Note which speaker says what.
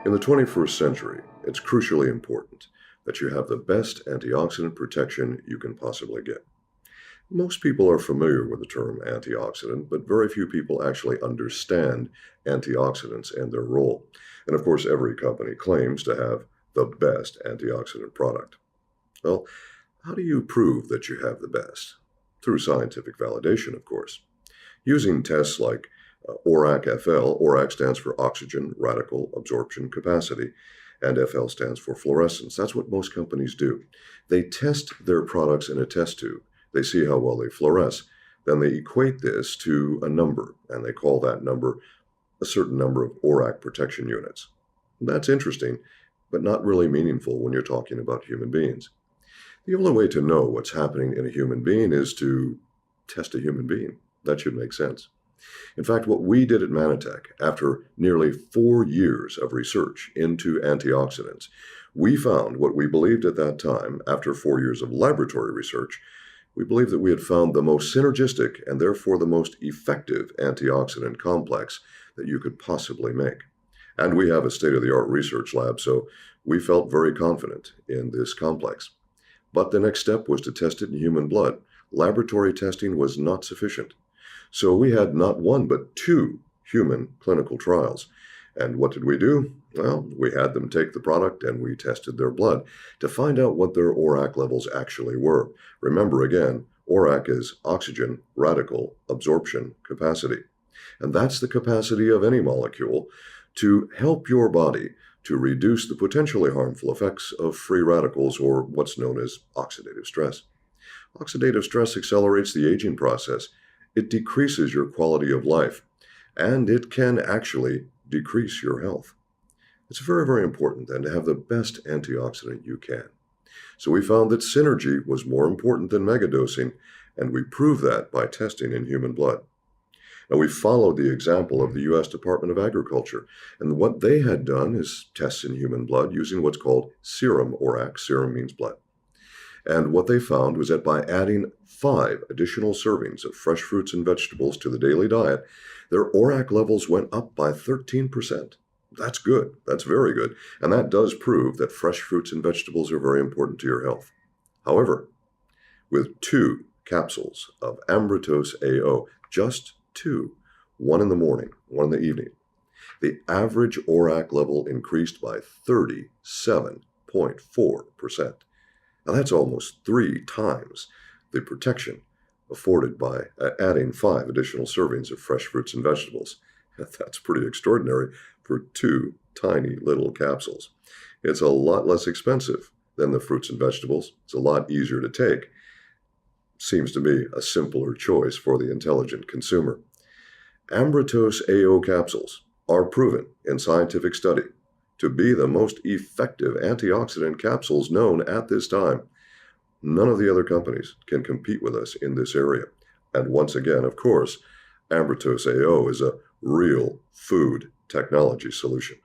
Speaker 1: In the 21st century, it's crucially important that you have the best antioxidant protection you can possibly get. Most people are familiar with the term antioxidant, but very few people actually understand antioxidants and their role. And of course, every company claims to have the best antioxidant product. Well, how do you prove that you have the best? Through scientific validation, of course. Using tests like ORAC-FL. ORAC stands for oxygen radical absorption capacity, and FL stands for fluorescence. That's what most companies do. They test their products in a test tube. They see how well they fluoresce. Then they equate this to a number, and they call that number a certain number of ORAC protection units. That's interesting, but not really meaningful when you're talking about human beings. The only way to know what's happening in a human being is to test a human being. That should make sense. In fact, what we did at Mannatech, after nearly 4 years of research into antioxidants, we found what we believed at that time, after 4 years of laboratory research, we believed that we had found the most synergistic and therefore the most effective antioxidant complex that you could possibly make. And we have a state-of-the-art research lab, so we felt very confident in this complex. But the next step was to test it in human blood. Laboratory testing was not sufficient. So we had not one, but 2 human clinical trials. And what did we do? Well, we had them take the product and we tested their blood to find out what their ORAC levels actually were. Remember again, ORAC is oxygen radical absorption capacity. And that's the capacity of any molecule to help your body to reduce the potentially harmful effects of free radicals, or what's known as oxidative stress. Oxidative stress accelerates the aging process. It decreases your quality of life, and it can actually decrease your health. It's very, very important then to have the best antioxidant you can. So we found that synergy was more important than megadosing, and we proved that by testing in human blood. Now, we followed the example of the U.S. Department of Agriculture, and what they had done is tests in human blood using what's called serum ORAC. Serum means blood. And what they found was that by adding 5 additional servings of fresh fruits and vegetables to the daily diet, their ORAC levels went up by 13%. That's good. That's very good. And that does prove that fresh fruits and vegetables are very important to your health. However, with 2 capsules of Ambrotose AO, just 2, one in the morning, one in the evening, the average ORAC level increased by 37.4%. Now that's almost 3 times the protection afforded by adding 5 additional servings of fresh fruits and vegetables. That's pretty extraordinary for 2 tiny little capsules. It's a lot less expensive than the fruits and vegetables. It's a lot easier to take. Seems to be a simpler choice for the intelligent consumer. Ambrotose AO capsules are proven in scientific study to be the most effective antioxidant capsules known at this time. None of the other companies can compete with us in this area. And once again, of course, Ambrotose AO is a real food technology solution.